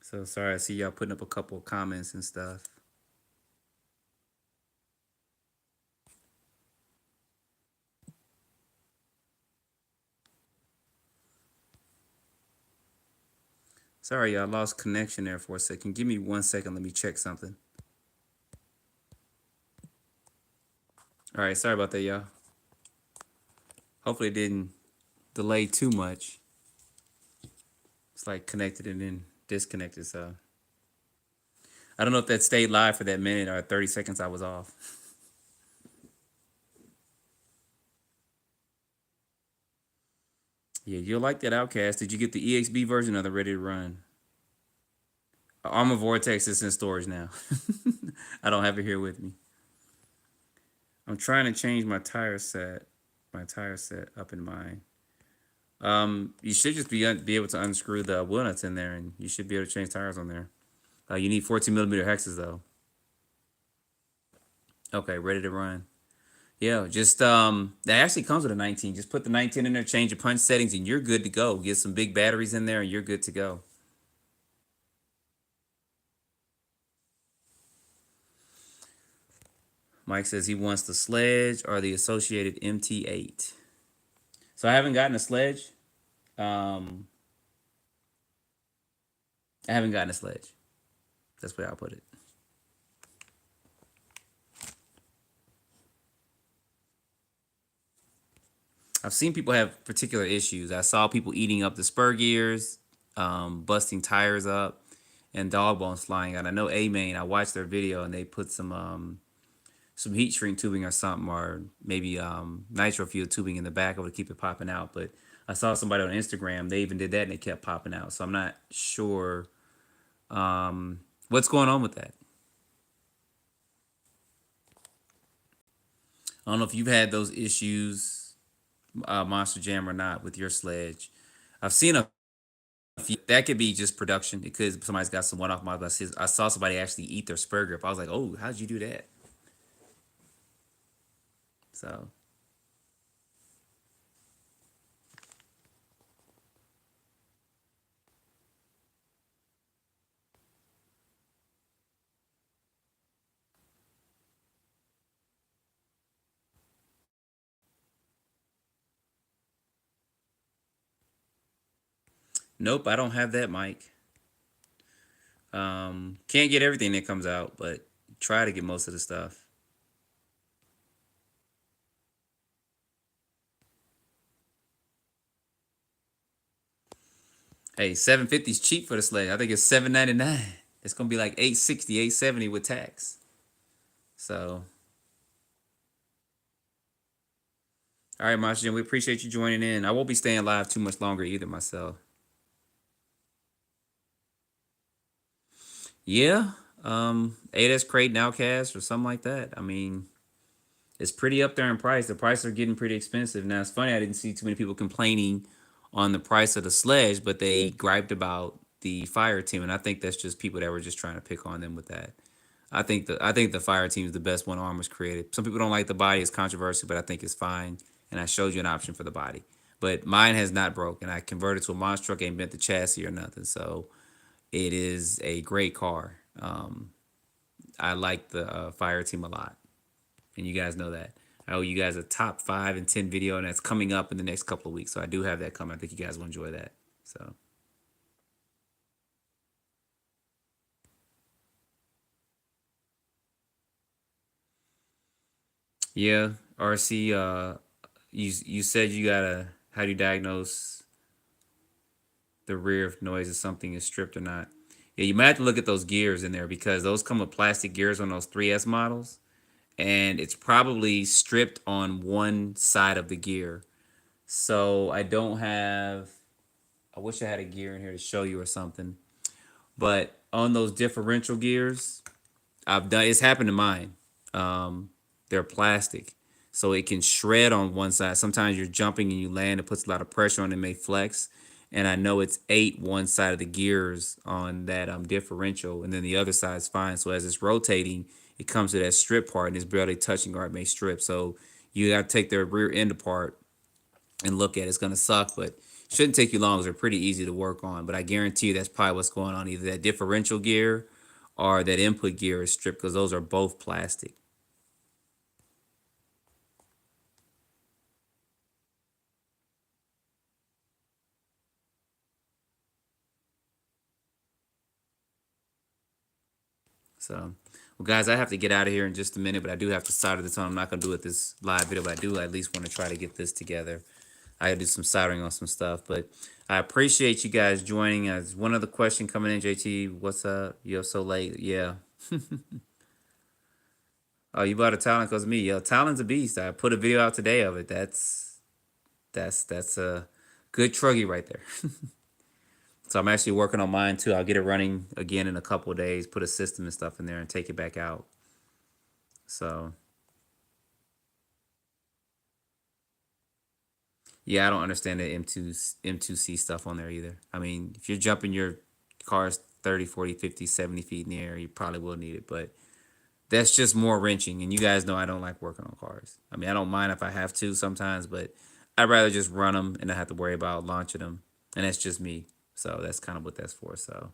So sorry, I see y'all putting up a couple of comments and stuff. Sorry, y'all lost connection there for a second. Give me 1 second. Let me check something. All right, sorry about that, y'all. Hopefully it didn't delay too much. It's like connected and then disconnected, so. I don't know if that stayed live for that minute or 30 seconds I was off. Yeah, you'll like that Outcast. Did you get the EXB version or the Ready to Run? Armor Vortex is in storage now. I don't have it here with me. I'm trying to change my tire set up in mine. You should just be able to unscrew the wheel nuts in there, and you should be able to change tires on there. You need 14 millimeter hexes though. Okay, ready to run. Yeah, just that actually comes with a 19. Just put the 19 in there, change your punch settings, and you're good to go. Get some big batteries in there, and you're good to go. Mike says he wants the sledge or the associated MT8. So I haven't gotten a sledge. Um, I haven't gotten a sledge. That's where I'll put it. I've seen people have particular issues. I saw people eating up the spur gears, busting tires up, and dog bones flying out. I know A Main. I watched their video and they put some heat shrink tubing or something, or maybe nitro fuel tubing in the back of it to keep it popping out. But I saw somebody on Instagram. They even did that and it kept popping out. So I'm not sure what's going on with that. I don't know if you've had those issues, Monster Jam, or not with your sledge. I've seen a that could be just production. It could somebody's got some one off models. I saw somebody actually eat their spur grip. I was like, oh, how'd you do that? So nope, I don't have that, Mike. Can't get everything that comes out, but try to get most of the stuff. Hey, 750 is cheap for the sled. I think it's 799. It's gonna be like 860, 870 with tax. So, all right, Monster Jim, we appreciate you joining in. I won't be staying live too much longer either myself. Yeah, 8S Crate and Outcast or something like that. I mean, it's pretty up there in price. The prices are getting pretty expensive. Now, it's funny, I didn't see too many people complaining on the price of the sledge, but they griped about the fire team. And I think that's just people that were just trying to pick on them with that. I think the fire team is the best one Armor's created. Some people don't like the body; it's controversial, but I think it's fine. And I showed you an option for the body, but mine has not broken. I converted to a monster truck, ain't bent the chassis or nothing, so it is a great car. I like the fire team a lot, and you guys know that. I owe you guys a top 5 and 10 video, and that's coming up in the next couple of weeks. So I do have that coming. I think you guys will enjoy that. So yeah, RC. You said you gotta how do you diagnose the rear if noise is something is stripped or not? Yeah, you might have to look at those gears in there because those come with plastic gears on those 3S models, and it's probably stripped on one side of the gear. So I don't have. I wish I had a gear in here to show you or something. But on those differential gears, I've done. It's happened to mine. They're plastic, so it can shred on one side. Sometimes you're jumping and you land. It puts a lot of pressure on it, may flex. And I know it's eight one side of the gears on that differential, and then the other side's fine. So as it's rotating, it comes to that strip part, and it's barely touching, or it may strip. So you got to take the rear end apart and look at it. It's gonna suck, but shouldn't take you long because they're pretty easy to work on. But I guarantee you that's probably what's going on. Either that differential gear or that input gear is stripped because those are both plastic. So, well, guys, I have to get out of here in just a minute, but I do have to solder this on. I'm not gonna do it this live video, but I do at least want to try to get this together. I gotta do some soldering on some stuff, but I appreciate you guys joining. As one other question coming in, JT, what's up? You're so late. Yeah. Oh, you bought a Talon because of me. Yo, Talon's a beast. I put a video out today of it. That's Good truggy right there. So I'm actually working on mine too. I'll get it running again in a couple of days, put a system and stuff in there and take it back out. So yeah, I don't understand the M2C stuff on there either. I mean, if you're jumping your cars 30, 40, 50, 70 feet in the air, you probably will need it, but that's just more wrenching. And you guys know I don't like working on cars. I mean, I don't mind if I have to sometimes, but I'd rather just run them and not have to worry about launching them. And that's just me. So that's kind of what that's for. So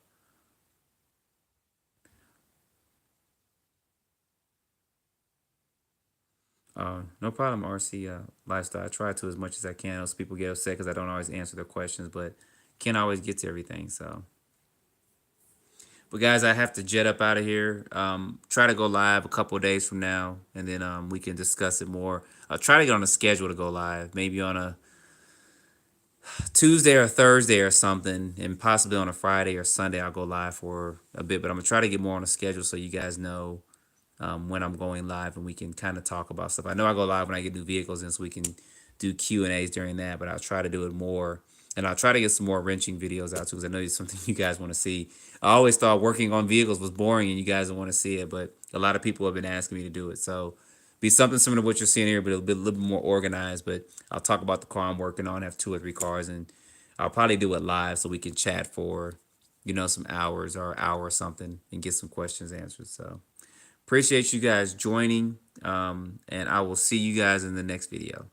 no problem, RC lifestyle. I try to as much as I can. Those people get upset because I don't always answer their questions, but can't always get to everything. So, but guys, I have to jet up out of here. Try to go live a couple of days from now, and then we can discuss it more. I'll try to get on a schedule to go live, maybe on a Tuesday or Thursday or something, and possibly on a Friday or Sunday. I'll go live for a bit, but I'm gonna try to get more on a schedule so you guys know when I'm going live, and we can kind of talk about stuff. I know I go live when I get new vehicles in, so we can do Q&As during that, but I'll try to do it more. And I'll try to get some more wrenching videos out too, because I know it's something you guys want to see. I always thought working on vehicles was boring and you guys don't want to see it, but a lot of people have been asking me to do it. So be something similar to what you're seeing here, but it'll be a little bit more organized. But I'll talk about the car I'm working on. I have 2 or 3 cars, and I'll probably do it live so we can chat for, some hours or an hour or something and get some questions answered. So appreciate you guys joining, and I will see you guys in the next video.